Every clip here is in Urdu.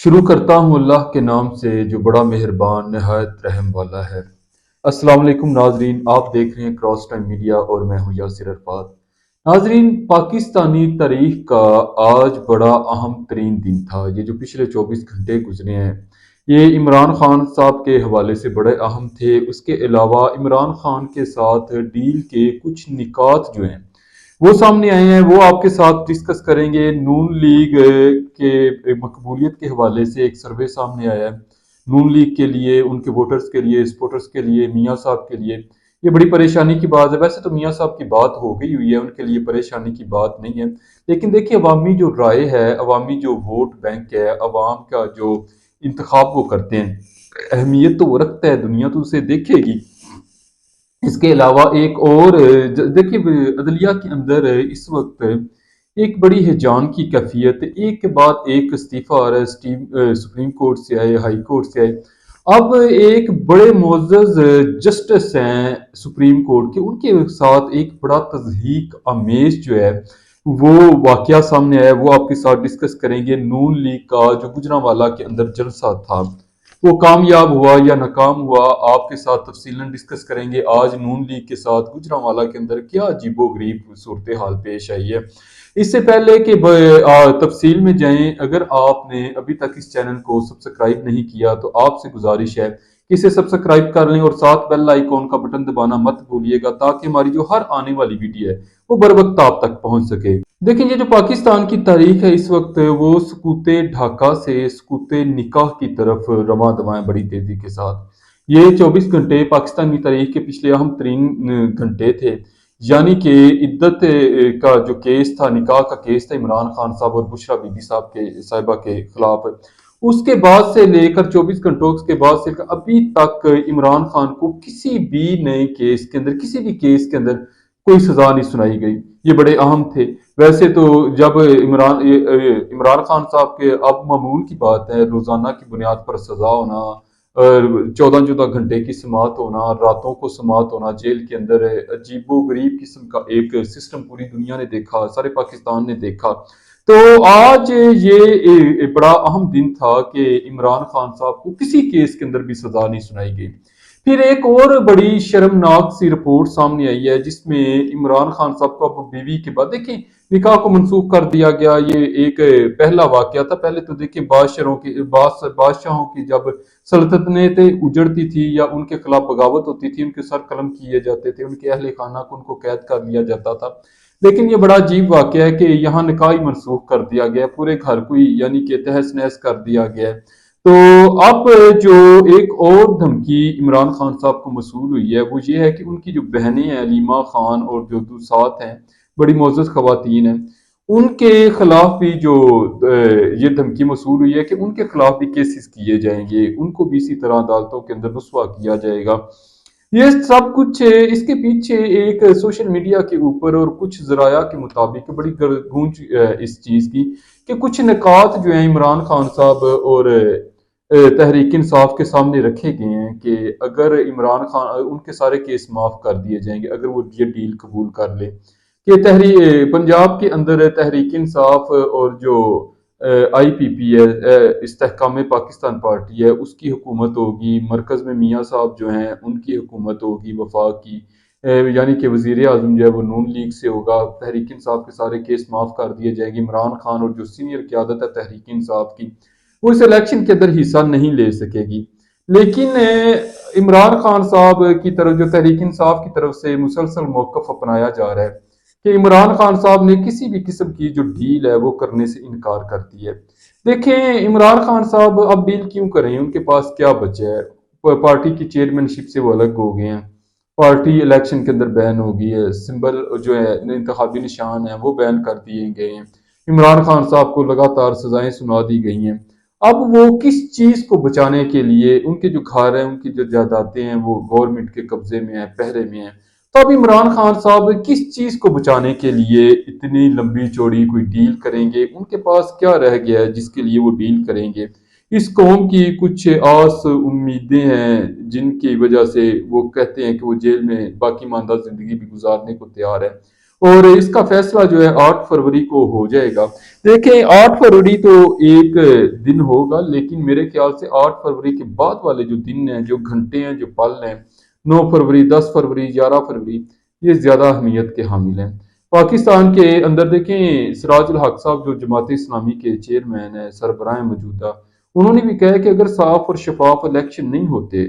شروع کرتا ہوں اللہ کے نام سے جو بڑا مہربان نہایت رحم والا ہے۔ السلام علیکم ناظرین، آپ دیکھ رہے ہیں کراس ٹائم میڈیا اور میں ہوں یاسر عرفات۔ ناظرین، پاکستانی تاریخ کا آج بڑا اہم ترین دن تھا۔ یہ جو پچھلے 24 گھنٹے گزرے ہیں یہ عمران خان صاحب کے حوالے سے بڑے اہم تھے۔ اس کے علاوہ عمران خان کے ساتھ ڈیل کے کچھ نکات جو ہیں وہ سامنے آئے ہیں، وہ آپ کے ساتھ ڈسکس کریں گے۔ نون لیگ کے مقبولیت کے حوالے سے ایک سروے سامنے آیا ہے، نون لیگ کے لیے، ان کے ووٹرز کے لیے، سپورٹرز کے لیے، میاں صاحب کے لیے یہ بڑی پریشانی کی بات ہے۔ ویسے تو میاں صاحب کی بات ہو گئی ہوئی ہے، ان کے لیے پریشانی کی بات نہیں ہے، لیکن دیکھیے عوامی جو رائے ہے، عوامی جو ووٹ بینک ہے، عوام کا جو انتخاب وہ کرتے ہیں، اہمیت تو وہ رکھتا ہے، دنیا تو اسے دیکھے گی۔ اس کے علاوہ ایک اور دیکھیے عدلیہ کے اندر اس وقت ایک بڑی ہیجان کی کیفیت، ایک کے بعد ایک استعفیٰ آ رہا ہے، سپریم کورٹ سے آئے، ہائی کورٹ سے آئے۔ اب ایک بڑے معزز جسٹس ہیں سپریم کورٹ کے، ان کے ساتھ ایک بڑا تضحیک آمیز جو ہے وہ واقعہ سامنے آیا ہے، وہ آپ کے ساتھ ڈسکس کریں گے۔ نون لیگ کا جو گجرانوالہ کے اندر جلسہ تھا وہ کامیاب ہوا یا ناکام ہوا، آپ کے ساتھ تفصیلاً ڈسکس کریں گے۔ آج نون لیگ کے ساتھ گجرانوالہ کے اندر کیا عجیب و غریب صورتحال پیش آئی ہے۔ اس سے پہلے کہ تفصیل میں جائیں، اگر آپ نے ابھی تک اس چینل کو سبسکرائب نہیں کیا تو آپ سے گزارش ہے کہ اسے سبسکرائب کر لیں اور ساتھ بیل آئیکن کا بٹن دبانا مت بھولیے گا، تاکہ ہماری جو ہر آنے والی ویڈیو ہے وہ بر وقت آپ تک پہنچ سکے۔ دیکھیں، یہ جو پاکستان کی تاریخ ہے اس وقت وہ سکوت ڈھاکہ سے سکوت نکاح کی طرف رواں دواں بڑی تیزی کے ساتھ۔ یہ 24 گھنٹے پاکستانی تاریخ کے پچھلے اہم ترین گھنٹے تھے، یعنی کہ عدت کا جو کیس تھا، نکاح کا کیس تھا عمران خان صاحب اور بشرا بی بی صاحبہ کے خلاف، اس کے بعد سے لے کر 24 گھنٹوں کے بعد سے ابھی تک عمران خان کو کسی بھی نئے کیس کے اندر، کسی بھی کیس کے اندر کوئی سزا نہیں سنائی گئی۔ یہ بڑے اہم تھے۔ ویسے تو جب عمران خان صاحب کے اب معمول کی بات ہے روزانہ کی بنیاد پر سزا ہونا، 14 گھنٹے کی سماعت ہونا، راتوں کو سماعت ہونا جیل کے اندر، عجیب و غریب قسم کا ایک سسٹم پوری دنیا نے دیکھا، سارے پاکستان نے دیکھا۔ تو آج یہ بڑا اہم دن تھا کہ عمران خان صاحب کو کسی کیس کے اندر بھی سزا نہیں سنائی گئی۔ پھر ایک اور بڑی شرمناک سی رپورٹ سامنے آئی ہے جس میں عمران خان صاحب کو اب بیوی کے بعد دیکھیں نکاح کو منسوخ کر دیا گیا۔ یہ ایک پہلا واقعہ تھا۔ پہلے تو دیکھیں بادشاہوں کی جب سلطنتیں اجڑتی تھی یا ان کے خلاف بغاوت ہوتی تھی، ان کے سر قلم کیے جاتے تھے، ان کے اہل خانہ کو ان کو قید کر لیا جاتا تھا۔ لیکن یہ بڑا عجیب واقعہ ہے کہ یہاں نکاح ہی منسوخ کر دیا گیا، پورے گھر کو ہی یعنی کہ تہس نہس کر دیا گیا ہے۔ تو اب جو ایک اور دھمکی عمران خان صاحب کو موصول ہوئی ہے وہ یہ ہے کہ ان کی جو بہنیں ہیں علیمہ خان اور جو دوسات ہیں، بڑی معزز خواتین ہیں، ان کے خلاف بھی جو یہ دھمکی موصول ہوئی ہے کہ ان کے خلاف بھی کیسز کیے جائیں گے، ان کو بھی اسی طرح عدالتوں کے اندر رسوا کیا جائے گا۔ یہ سب کچھ اس کے پیچھے ایک سوشل میڈیا کے اوپر اور کچھ ذرائع کے مطابق بڑی گونج اس چیز کی کہ کچھ نکات جو ہیں عمران خان صاحب اور تحریک انصاف کے سامنے رکھے گئے ہیں کہ اگر عمران خان ان کے سارے کیس معاف کر دیے جائیں گے اگر وہ یہ ڈیل قبول کر لے کہ پنجاب کے اندر تحریک انصاف اور جو آئی پی پی ہے، استحکام پاکستان پارٹی ہے، اس کی حکومت ہوگی، مرکز میں میاں صاحب جو ہیں ان کی حکومت ہوگی وفاق کی، یعنی کہ وزیر اعظم جو ہے وہ نون لیگ سے ہوگا، تحریک انصاف کے سارے کیس معاف کر دیے جائیں گے۔ عمران خان اور جو سینئر قیادت ہے تحریک انصاف کی وہ اس الیکشن کے اندر حصہ نہیں لے سکے گی۔ لیکن عمران خان صاحب کی طرف جو تحریک انصاف کی طرف سے مسلسل موقف اپنایا جا رہا ہے کہ عمران خان صاحب نے کسی بھی قسم کی جو ڈیل ہے وہ کرنے سے انکار کر دی ہے۔ دیکھیں عمران خان صاحب اب ڈیل کیوں کریں، ان کے پاس کیا بچا ہے؟ پارٹی کی چیئرمین شپ سے وہ الگ ہو گئے ہیں، پارٹی الیکشن کے اندر بین ہو گئی ہے، سمبل جو ہے انتخابی نشان ہیں وہ بین کر دیے گئے ہیں، عمران خان صاحب کو لگاتار سزائیں سنا دی گئی ہیں۔ اب وہ کس چیز کو بچانے کے لیے، ان کے جو گھر ہیں، ان کی جو جائیدادیں ہیں وہ گورنمنٹ کے قبضے میں ہیں، پہرے میں ہیں، تو اب عمران خان صاحب کس چیز کو بچانے کے لیے اتنی لمبی چوڑی کوئی ڈیل کریں گے؟ ان کے پاس کیا رہ گیا ہے جس کے لیے وہ ڈیل کریں گے؟ اس قوم کی کچھ آس امیدیں ہیں جن کی وجہ سے وہ کہتے ہیں کہ وہ جیل میں باقی ماندہ زندگی بھی گزارنے کو تیار ہے۔ اور اس کا فیصلہ جو ہے 8 فروری کو ہو جائے گا۔ دیکھیں 8 فروری تو ایک دن ہوگا، لیکن میرے خیال سے 8 فروری کے بعد والے جو دن ہیں، جو گھنٹے ہیں، جو پل ہیں، 9 فروری، 10 فروری، 11 فروری، یہ زیادہ اہمیت کے حامل ہیں۔ پاکستان کے اندر دیکھیں سراج الحق صاحب جو جماعت اسلامی کے چیئرمین ہیں، سربراہ موجودہ، انہوں نے بھی کہا ہے کہ اگر صاف اور شفاف الیکشن نہیں ہوتے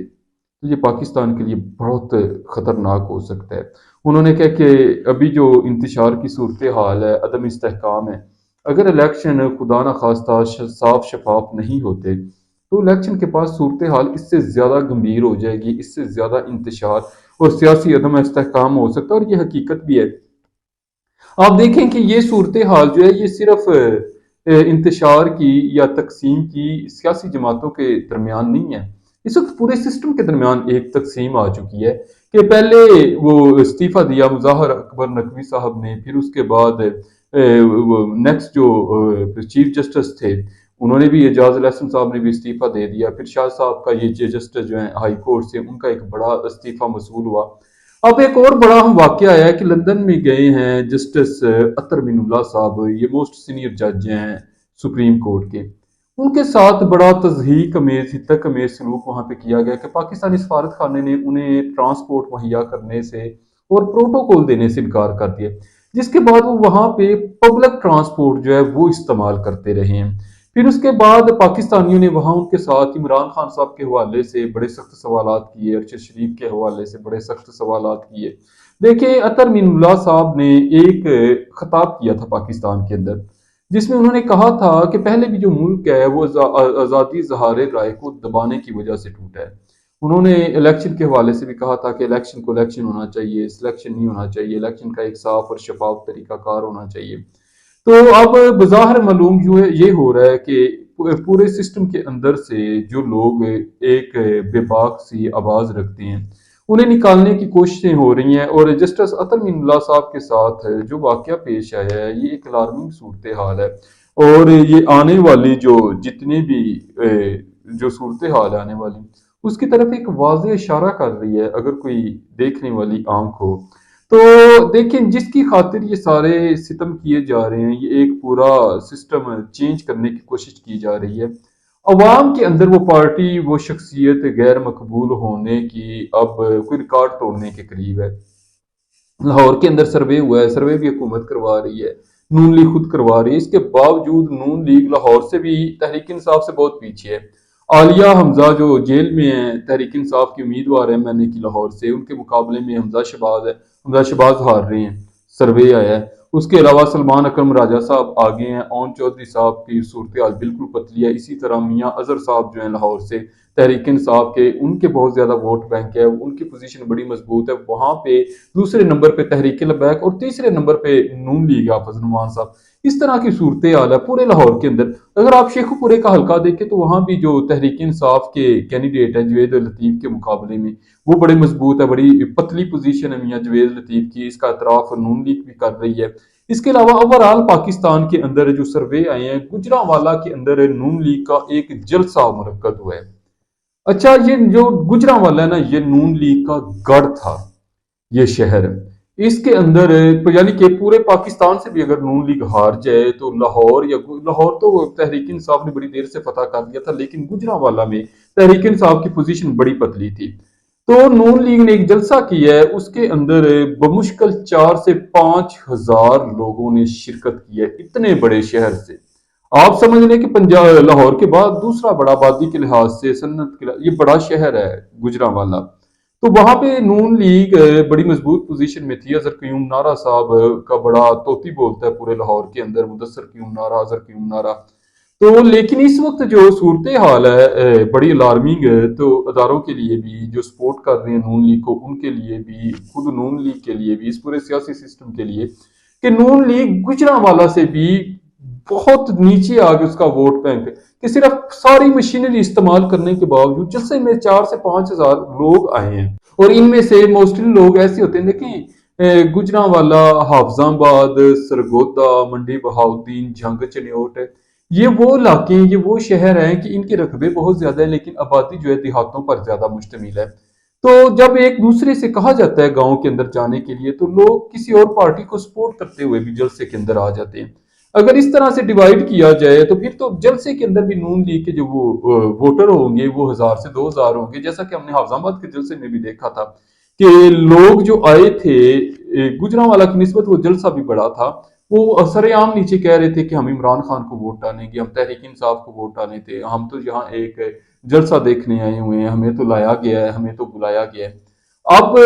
تو یہ پاکستان کے لیے بہت خطرناک ہو سکتا ہے۔ انہوں نے کہا کہ ابھی جو انتشار کی صورتحال ہے، عدم استحکام ہے، اگر الیکشن خدا نخواستہ صاف شفاف نہیں ہوتے تو الیکشن کے پاس صورتحال اس سے زیادہ گمبھیر ہو جائے گی، اس سے زیادہ انتشار اور سیاسی عدم استحکام ہو سکتا ہے، اور یہ حقیقت بھی ہے۔ آپ دیکھیں کہ یہ صورتحال جو ہے یہ صرف انتشار کی یا تقسیم کی سیاسی جماعتوں کے درمیان نہیں ہے، اس وقت پورے سسٹم کے درمیان ایک تقسیم آ چکی ہے کہ پہلے وہ استعفیٰ دیا مظاہر اکبر نقوی صاحب نے، پھر اس کے بعد نیکسٹ جو چیف جسٹس تھے انہوں نے بھی، اعجاز الاحسن صاحب نے بھی استعفیٰ دے دیا، پھر شاہ صاحب کا یہ جسٹس جو ہیں ہائی کورٹ سے ان کا ایک بڑا استعفیٰ موصول ہوا۔ اب ایک اور بڑا واقعہ آیا ہے کہ لندن میں گئے ہیں جسٹس اطہر من اللہ صاحب، یہ موسٹ سینئر جج ہیں سپریم کورٹ کے، ان کے ساتھ بڑا تضحیک امیز ہتک امیز سلوک وہاں پہ کیا گیا کہ پاکستانی سفارت خانے نے انہیں ٹرانسپورٹ مہیا کرنے سے اور پروٹوکول دینے سے انکار کر دیا، جس کے بعد وہ وہاں پہ پبلک ٹرانسپورٹ جو ہے وہ استعمال کرتے رہے ہیں۔ پھر اس کے بعد پاکستانیوں نے وہاں ان کے ساتھ عمران خان صاحب کے حوالے سے بڑے سخت سوالات کیے، ارشد شریف کے حوالے سے بڑے سخت سوالات کیے۔ دیکھیں اطہر من اللہ صاحب نے ایک خطاب کیا تھا پاکستان کے اندر، جس میں انہوں نے کہا تھا کہ پہلے بھی جو ملک ہے وہ آزادی اظہار رائے کو دبانے کی وجہ سے ٹوٹا ہے۔ انہوں نے الیکشن کے حوالے سے بھی کہا تھا کہ الیکشن کو الیکشن ہونا چاہیے، سلیکشن نہیں ہونا چاہیے، الیکشن کا ایک صاف اور شفاف طریقہ کار ہونا چاہیے۔ تو اب بظاہر معلوم یہ ہو رہا ہے کہ پورے سسٹم کے اندر سے جو لوگ ایک بے باک سی آواز رکھتے ہیں انہیں نکالنے کی کوششیں ہو رہی ہیں، اور جسٹس اطہر من اللہ صاحب کے ساتھ جو واقعہ پیش آیا ہے یہ ایک الارمنگ صورتحال ہے، اور یہ آنے والی جو جتنے بھی جو صورتحال آنے والی اس کی طرف ایک واضح اشارہ کر رہی ہے اگر کوئی دیکھنے والی آنکھ ہو تو۔ دیکھیں جس کی خاطر یہ سارے ستم کیے جا رہے ہیں، یہ ایک پورا سسٹم چینج کرنے کی کوشش کی جا رہی ہے، عوام کے اندر وہ پارٹی وہ شخصیت غیر مقبول ہونے کی اب کوئی ریکارڈ توڑنے کے قریب ہے۔ لاہور کے اندر سروے ہوا ہے، سروے بھی حکومت کروا رہی ہے، نون لیگ خود کروا رہی ہے، اس کے باوجود نون لیگ لاہور سے بھی تحریک انصاف سے بہت پیچھے ہے۔ عالیہ حمزہ جو جیل میں ہیں، تحریک انصاف کی امیدوار ہیں میں نے کی لاہور سے، ان کے مقابلے میں حمزہ شہباز ہے، حمزہ شہباز ہار رہے ہیں، سروے آیا ہے۔ اس کے علاوہ سلمان اکرم راجہ صاحب آگے ہیں، اون چودھری صاحب کی صورتحال بالکل پتلی ہے، اسی طرح میاں اظہر صاحب جو ہیں لاہور سے تحریک انصاف کے، ان کے بہت زیادہ ووٹ بینک ہے، ان کی پوزیشن بڑی مضبوط ہے وہاں پہ۔ دوسرے نمبر پہ تحریک لبیک اور تیسرے نمبر پہ نون لیگ حافظ نعمان صاحب۔ اس طرح کی صورتحال ہے پورے لاہور کے اندر۔ اگر آپ شیخو پورے کا حلقہ دیکھیں تو وہاں بھی جو تحریک انصاف کے کینڈیڈیٹ ہیں جوید لطیف کے مقابلے میں وہ بڑے مضبوط ہے، بڑی پتلی پوزیشن ہے میاں جوید لطیف کی، اس کا اعتراف نون لیگ بھی کر رہی ہے۔ اس کے علاوہ اوورال پاکستان کے اندر جو سروے آئے ہیں، گجرانوالہ کے اندر نون لیگ کا ایک جلسہ منعقد ہوا ہے۔ اچھا یہ جو گجرانوالہ ہے نا، یہ نون لیگ کا گڑھ تھا، یہ شہر، اس کے اندر یعنی کہ پورے پاکستان سے بھی اگر نون لیگ ہار جائے تو لاہور تو تحریک انصاف نے بڑی دیر سے فتح کر دیا تھا، لیکن گجرانوالہ میں تحریک انصاف کی پوزیشن بڑی پتلی تھی۔ تو نون لیگ نے ایک جلسہ کیا ہے، اس کے اندر بمشکل 4 سے 5 ہزار لوگوں نے شرکت کی ہے، اتنے بڑے شہر سے۔ آپ سمجھ لیں کہ لاہور کے بعد دوسرا بڑا آبادی کے لحاظ سے، صنعت کے لحاظ یہ بڑا شہر ہے گجرانوالہ۔ تو وہاں پہ نون لیگ بڑی مضبوط پوزیشن میں تھی، اظہر قیوم نارا صاحب کا بڑا توتی بولتا ہے پورے لاہور کے اندر، مدثر قیوم نارا، اظہر قیوم نارا۔ تو لیکن اس وقت جو صورتحال ہے بڑی الارمنگ ہے، تو اداروں کے لیے بھی جو سپورٹ کر رہے ہیں نون لیگ کو، ان کے لیے بھی، خود نون لیگ کے لیے بھی، اس پورے سیاسی سسٹم کے لیے کہ نون لیگ گجرانوالہ سے بھی بہت نیچے آ گیا اس کا ووٹ بینک، کہ صرف ساری مشینری استعمال کرنے کے باوجود جلسے میں 4 سے 5 ہزار لوگ آئے ہیں، اور ان میں سے موسٹلی لوگ ایسے ہوتے ہیں دیکھیں گجرانوالہ، حافظ آباد، سرگودا، منڈی بہاؤدین، جھنگ چنیوٹ، یہ وہ علاقے ہیں، یہ وہ شہر ہیں کہ ان کے رقبے بہت زیادہ ہیں لیکن آبادی جو ہے دیہاتوں پر زیادہ مشتمل ہے۔ تو جب ایک دوسرے سے کہا جاتا ہے گاؤں کے اندر جانے کے لیے تو لوگ کسی اور پارٹی کو سپورٹ کرتے ہوئے بھی جلسے کے اندر آ جاتے ہیں۔ اگر اس طرح سے ڈیوائیڈ کیا جائے تو پھر تو جلسے کے اندر بھی نون لیگ کے جو وہ ووٹر ہوں گے وہ 1000 سے 2000 ہوں گے، جیسا کہ ہم نے حافظ آباد کے جلسے میں بھی دیکھا تھا کہ لوگ جو آئے تھے گجرانوالہ کی نسبت وہ جلسہ بھی بڑا تھا، وہ سر عام نیچے کہہ رہے تھے کہ ہم عمران خان کو ووٹ ڈالیں گے، ہم تحریک انصاف کو ووٹ ڈالیں تھے، ہم تو یہاں ایک جلسہ دیکھنے آئے ہوئے ہیں، ہمیں تو لایا گیا ہے، ہمیں تو بلایا گیا ہے۔ اب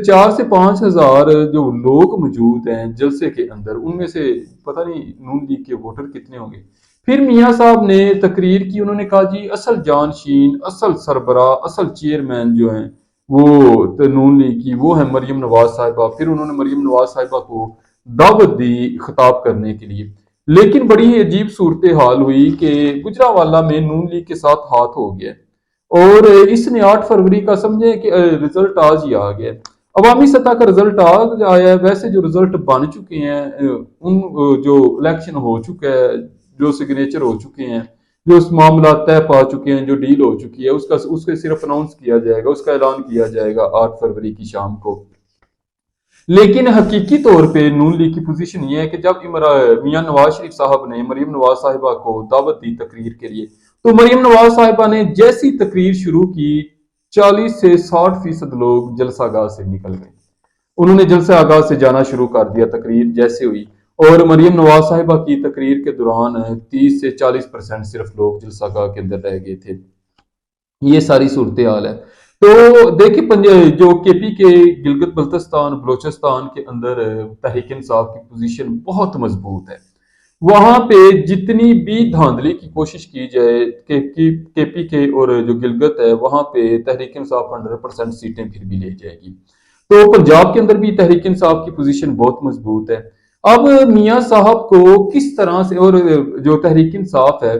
4 سے 5 ہزار جو لوگ موجود ہیں جلسے کے اندر، ان میں سے پتہ نہیں نون لیگ کے ووٹر کتنے ہوں گے۔ پھر میاں صاحب نے تقریر کی، انہوں نے کہا جی اصل جانشین، اصل سربراہ، اصل چیئرمین جو ہیں وہ نون لیگ کی وہ ہیں مریم نواز صاحبہ۔ پھر انہوں نے مریم نواز صاحبہ کو دعوت دی خطاب کرنے کے لیے، لیکن بڑی عجیب صورتحال ہوئی کہ گجرانوالہ میں نون لیگ کے ساتھ ہاتھ ہو گیا اور اس نے 8 فروری کا سمجھے کہ رزلٹ آج ہی آ گیا۔ عوامی سطح کا رزلٹ آج آیا ہے، ویسے جو رزلٹ بن چکے ہیں ان جو الیکشن ہو چکا ہے، جو سگنیچر ہو چکے ہیں، جو اس معاملات طے پا چکے ہیں، جو ڈیل ہو چکی ہے، اس کا صرف اناؤنس کیا جائے گا، اس کا اعلان کیا جائے گا 8 فروری کی شام کو۔ لیکن حقیقی طور پہ نون لیگ کی پوزیشن یہ ہے کہ جب میاں نواز شریف صاحب نے مریم نواز صاحبہ کو دعوت دی تقریر کے لیے، تو مریم نواز صاحبہ نے جیسی تقریر شروع کی 40 سے 60% لوگ جلسہ گاہ سے نکل گئے۔ انہوں نے جلسہ گاہ سے جانا شروع کر دیا تقریر جیسے ہوئی، اور مریم نواز صاحبہ کی تقریر کے دوران 30 سے 40% صرف لوگ جلسہ گاہ کے اندر رہ گئے تھے۔ یہ ساری صورتحال ہے۔ تو دیکھیں جو کے پی کے گلگت بلتستان بلوچستان کے اندر تحریک انصاف کی پوزیشن بہت مضبوط ہے۔ وہاں پہ جتنی بھی دھاندلی کی کوشش کی جائے کہ کے پی کے اور جو گلگت ہے وہاں پہ تحریک انصاف 100% سیٹیں پھر بھی لے جائے گی۔ تو پنجاب کے اندر بھی تحریک انصاف کی پوزیشن بہت مضبوط ہے۔ اب میاں صاحب کو کس طرح سے، اور جو تحریک انصاف ہے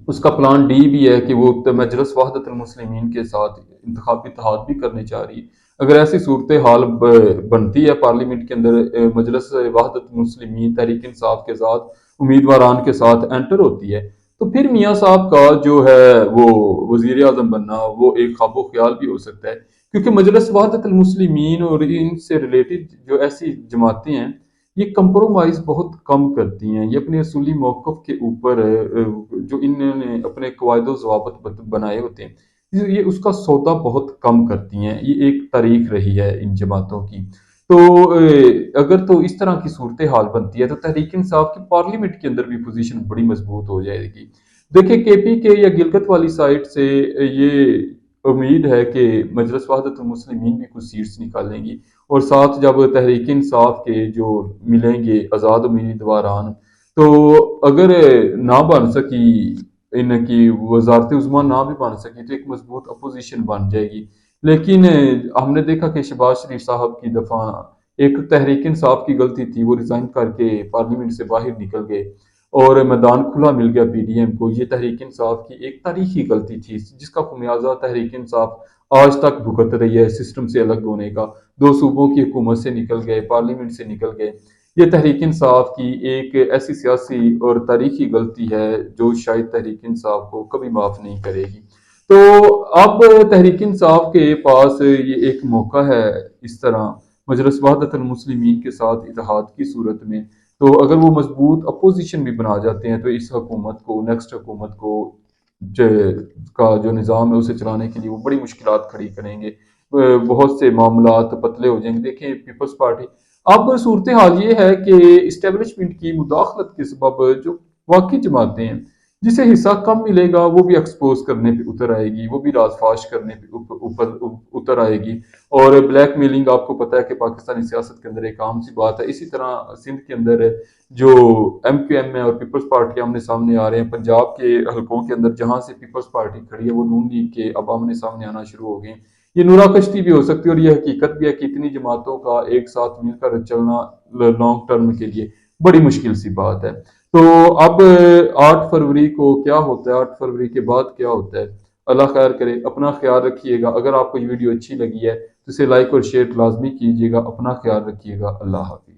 اس کا پلان ڈی بھی ہے کہ وہ مجلس وحدت المسلمین کے ساتھ انتخابی اتحاد بھی کرنے چاہ رہی ہے۔ اگر ایسی صورتحال بنتی ہے پارلیمنٹ کے اندر، مجلس وحدت المسلمین تحریک انصاف کے ساتھ امیدواران کے ساتھ انٹر ہوتی ہے، تو پھر میاں صاحب کا جو ہے وہ وزیر اعظم بننا وہ ایک خواب و خیال بھی ہو سکتا ہے، کیونکہ مجلس وحدت المسلمین اور ان سے ریلیٹڈ جو ایسی جماعتیں ہیں یہ کمپرومائز بہت کم کرتی ہیں، یہ اپنے اصولی موقف کے اوپر جو انہوں نے اپنے قواعد و ضوابط بنائے ہوتے ہیں یہ اس کا سودا بہت کم کرتی ہیں۔ یہ ایک تاریخ رہی ہے ان جماعتوں کی۔ تو اگر تو اس طرح کی صورتحال بنتی ہے تو تحریک انصاف کی پارلیمنٹ کے اندر بھی پوزیشن بڑی مضبوط ہو جائے گی۔ دیکھیں کے پی کے یا گلگت والی سائٹ سے یہ امید ہے کہ مجلس وحدت المسلمین بھی کچھ سیٹس نکالیں گی، اور ساتھ جب تحریک انصاف کے جو ملیں گے آزاد امیدواران، تو اگر نہ بن سکی ان کی وزارت عظمیٰ نہ بھی بن سکی تو ایک مضبوط اپوزیشن بن جائے گی۔ لیکن ہم نے دیکھا کہ شہباز شریف صاحب کی دفعہ ایک تحریک انصاف کی غلطی تھی، وہ ریزائن کر کے پارلیمنٹ سے باہر نکل گئے اور میدان کھلا مل گیا پی ڈی ایم کو۔ یہ تحریک انصاف کی ایک تاریخی غلطی تھی جس کا خمیازہ تحریک انصاف آج تک بھگت رہی ہے سسٹم سے الگ ہونے کا۔ 2 صوبوں کی حکومت سے نکل گئے، پارلیمنٹ سے نکل گئے۔ یہ تحریک انصاف کی ایک ایسی سیاسی اور تاریخی غلطی ہے جو شاید تحریک انصاف کو کبھی معاف نہیں کرے گی۔ تو اب تحریک انصاف کے پاس یہ ایک موقع ہے اس طرح مجلس وحدت المسلمین کے ساتھ اتحاد کی صورت میں، تو اگر وہ مضبوط اپوزیشن بھی بنا جاتے ہیں تو اس حکومت کو، نیکسٹ حکومت کو کا جو نظام ہے اسے چلانے کے لیے وہ بڑی مشکلات کھڑی کریں گے، بہت سے معاملات پتلے ہو جائیں گے۔ دیکھیں پیپلز پارٹی، اب صورتحال یہ ہے کہ اسٹیبلشمنٹ کی مداخلت کے سبب جو واقعی جماعتیں ہیں جسے حصہ کم ملے گا وہ بھی ایکسپوز کرنے پہ اتر آئے گی، وہ بھی راز فاش کرنے پہ اوپر اتر آئے گی، اور بلیک میلنگ آپ کو پتہ ہے کہ پاکستانی سیاست کے اندر ایک عام سی بات ہے۔ اسی طرح سندھ کے اندر جو ایم کیو ایم ہے اور پیپلز پارٹی آمنے سامنے آ رہے ہیں، پنجاب کے حلقوں کے اندر جہاں سے پیپلز پارٹی کھڑی ہے وہ نون لیگ کے اب آمنے سامنے آنا شروع ہو گئے ہیں۔ یہ نورا کشتی بھی ہو سکتی ہے اور یہ حقیقت بھی ہے کہ اتنی جماعتوں کا ایک ساتھ مل کر چلنا لانگ ٹرم کے لیے بڑی مشکل سی بات ہے۔ تو اب 8 فروری کو کیا ہوتا ہے، 8 فروری کے بعد کیا ہوتا ہے، اللہ خیر کرے۔ اپنا خیال رکھیے گا، اگر آپ کو یہ ویڈیو اچھی لگی ہے تو اسے لائک اور شیئر لازمی کیجیے گا۔ اپنا خیال رکھیے گا، اللہ حافظ۔